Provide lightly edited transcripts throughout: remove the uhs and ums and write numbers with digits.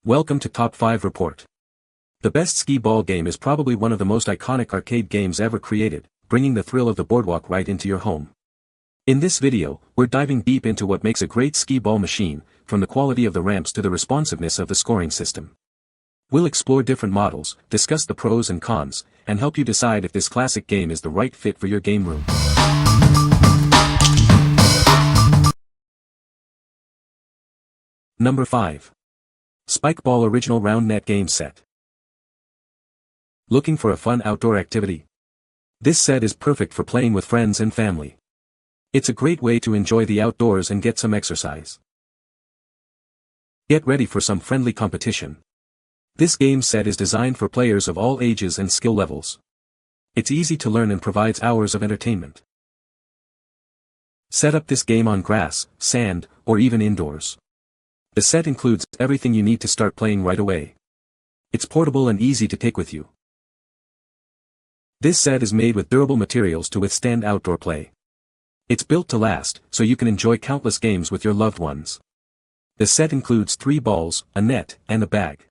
Welcome to Top 5 Report. The best Skee Ball game is probably one of the most iconic arcade games ever created, bringing the thrill of the boardwalk right into your home. In this video, we're diving deep into what makes a great skee ball machine, from the quality of the ramps to the responsiveness of the scoring system. We'll explore different models, discuss the pros and cons, and help you decide if this classic game is the right fit for your game room. Number 5. Spikeball Original Roundnet Game Set. Looking for a fun outdoor activity? This set is perfect for playing with friends and family. It's a great way to enjoy the outdoors and get some exercise. Get ready for some friendly competition. This game set is designed for players of all ages and skill levels. It's easy to learn and provides hours of entertainment. Set up this game on grass, sand, or even indoors. The set includes everything you need to start playing right away. It's portable and easy to take with you. This set is made with durable materials to withstand outdoor play. It's built to last, so you can enjoy countless games with your loved ones. The set includes 3 balls, a net, and a bag.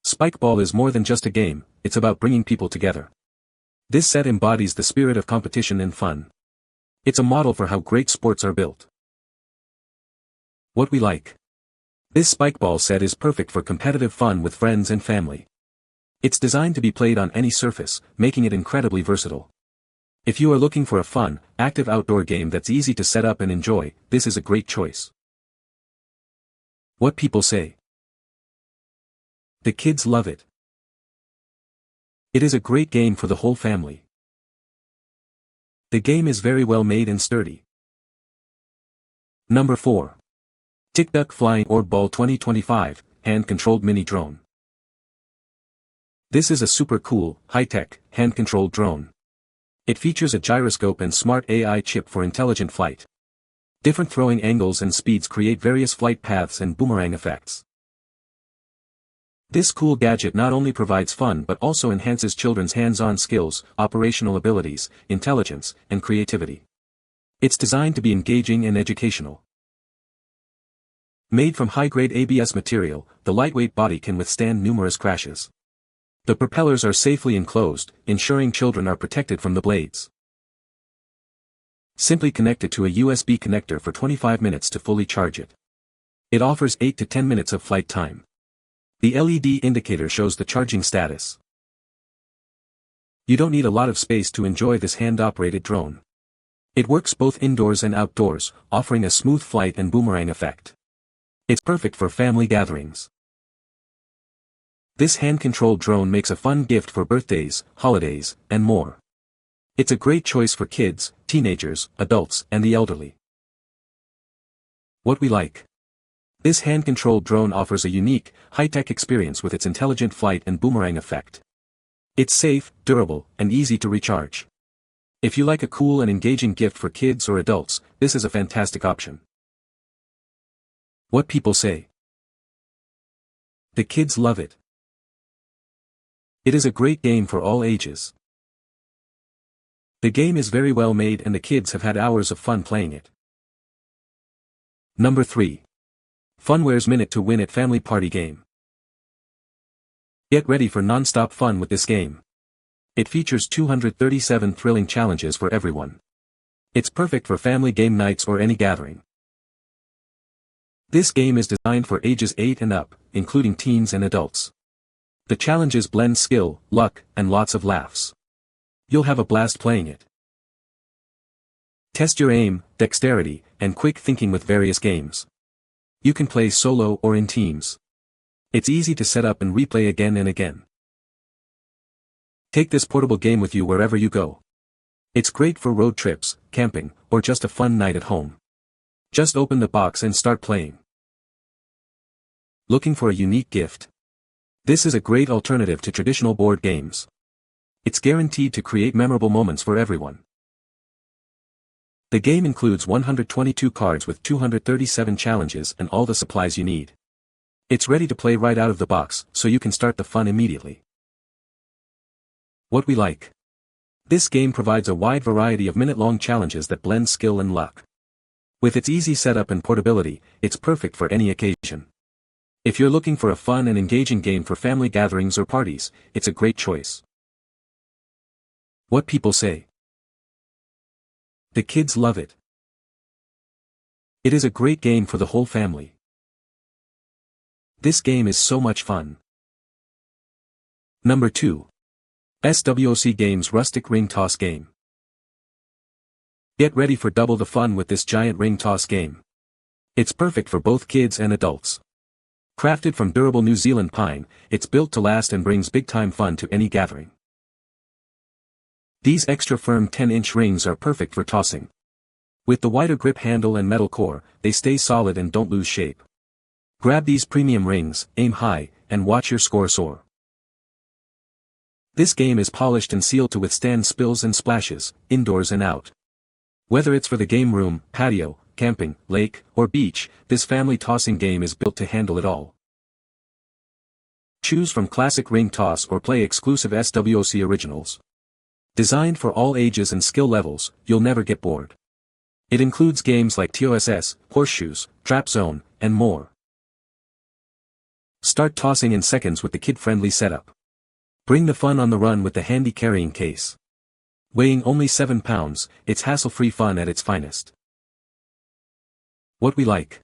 Spikeball is more than just a game, it's about bringing people together. This set embodies the spirit of competition and fun. It's a model for how great sports are built. What we like. This Spikeball set is perfect for competitive fun with friends and family. It's designed to be played on any surface, making it incredibly versatile. If you are looking for a fun, active outdoor game that's easy to set up and enjoy, this is a great choice. What people say. The kids love it. It is a great game for the whole family. The game is very well made and sturdy. Number 4. Tikduck Flying Orb Ball 2025, Hand-Controlled Mini Drone. This is a super cool, high-tech, hand-controlled drone. It features a gyroscope and smart AI chip for intelligent flight. Different throwing angles and speeds create various flight paths and boomerang effects. This cool gadget not only provides fun but also enhances children's hands-on skills, operational abilities, intelligence, and creativity. It's designed to be engaging and educational. Made from high-grade ABS material, the lightweight body can withstand numerous crashes. The propellers are safely enclosed, ensuring children are protected from the blades. Simply connect it to a USB connector for 25 minutes to fully charge it. It offers 8 to 10 minutes of flight time. The LED indicator shows the charging status. You don't need a lot of space to enjoy this hand-operated drone. It works both indoors and outdoors, offering a smooth flight and boomerang effect. It's perfect for family gatherings. This hand-controlled drone makes a fun gift for birthdays, holidays, and more. It's a great choice for kids, teenagers, adults, and the elderly. What we like. This hand-controlled drone offers a unique, high-tech experience with its intelligent flight and boomerang effect. It's safe, durable, and easy to recharge. If you like a cool and engaging gift for kids or adults, this is a fantastic option. What people say. The kids love it. It is a great game for all ages. The game is very well made and the kids have had hours of fun playing it. Number 3. Funwares Minute to Win It Family Party Game. Get ready for non-stop fun with this game. It features 237 thrilling challenges for everyone. It's perfect for family game nights or any gathering. This game is designed for ages 8 and up, including teens and adults. The challenges blend skill, luck, and lots of laughs. You'll have a blast playing it. Test your aim, dexterity, and quick thinking with various games. You can play solo or in teams. It's easy to set up and replay again and again. Take this portable game with you wherever you go. It's great for road trips, camping, or just a fun night at home. Just open the box and start playing. Looking for a unique gift? This is a great alternative to traditional board games. It's guaranteed to create memorable moments for everyone. The game includes 122 cards with 237 challenges and all the supplies you need. It's ready to play right out of the box, so you can start the fun immediately. What we like. This game provides a wide variety of minute-long challenges that blend skill and luck. With its easy setup and portability, it's perfect for any occasion. If you're looking for a fun and engaging game for family gatherings or parties, it's a great choice. What people say. The kids love it. It is a great game for the whole family. This game is so much fun. Number 2. Swooc Games Rustic Ring Toss Game. Get ready for double the fun with this giant ring toss game. It's perfect for both kids and adults. Crafted from durable New Zealand pine, it's built to last and brings big-time fun to any gathering. These extra firm 10-inch rings are perfect for tossing. With the wider grip handle and metal core, they stay solid and don't lose shape. Grab these premium rings, aim high, and watch your score soar. This game is polished and sealed to withstand spills and splashes, indoors and out. Whether it's for the game room, patio, camping, lake, or beach, this family tossing game is built to handle it all. Choose from classic ring toss or play exclusive Swooc originals. Designed for all ages and skill levels, you'll never get bored. It includes games like TOSS, Horseshoes, Trap Zone, and more. Start tossing in seconds with the kid-friendly setup. Bring the fun on the run with the handy carrying case. Weighing only 7 pounds, it's hassle-free fun at its finest. What we like.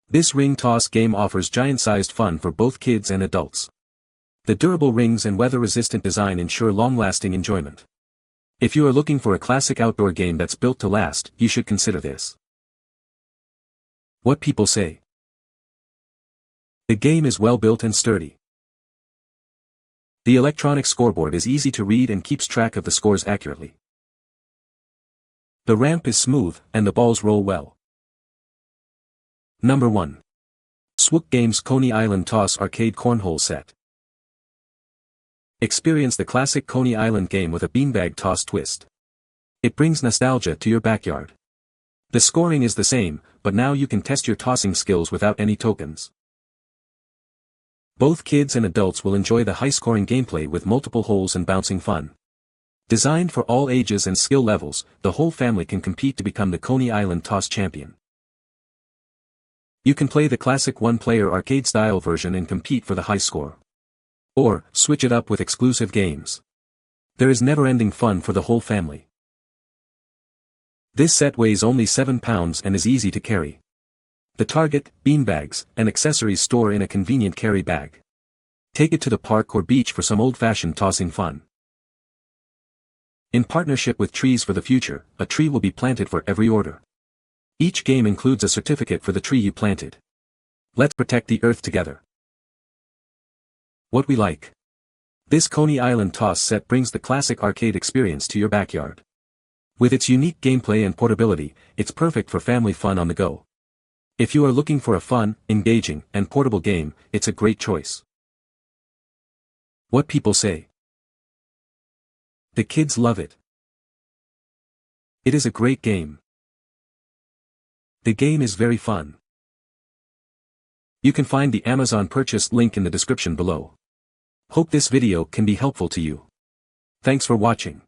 This ring toss game offers giant-sized fun for both kids and adults. The durable rings and weather-resistant design ensure long-lasting enjoyment. If you are looking for a classic outdoor game that's built to last, you should consider this. What people say. The game is well built and sturdy. The electronic scoreboard is easy to read and keeps track of the scores accurately. The ramp is smooth, and the balls roll well. Number 1. Swooc Games Coney Island Toss Arcade Cornhole Set. Experience the classic Coney Island game with a beanbag toss twist. It brings nostalgia to your backyard. The scoring is the same, but now you can test your tossing skills without any tokens. Both kids and adults will enjoy the high-scoring gameplay with multiple holes and bouncing fun. Designed for all ages and skill levels, the whole family can compete to become the Coney Island Toss champion. You can play the classic one-player arcade-style version and compete for the high score. Or, switch it up with exclusive games. There is never-ending fun for the whole family. This set weighs only 7 pounds and is easy to carry. The target, beanbags, and accessories store in a convenient carry bag. Take it to the park or beach for some old-fashioned tossing fun. In partnership with Trees for the Future, a tree will be planted for every order. Each game includes a certificate for the tree you planted. Let's protect the earth together. What we like. This Coney Island Toss set brings the classic arcade experience to your backyard. With its unique gameplay and portability, it's perfect for family fun on the go. If you are looking for a fun, engaging, and portable game, it's a great choice. What people say. The kids love it. It is a great game. The game is very fun. You can find the Amazon purchase link in the description below. Hope this video can be helpful to you. Thanks for watching.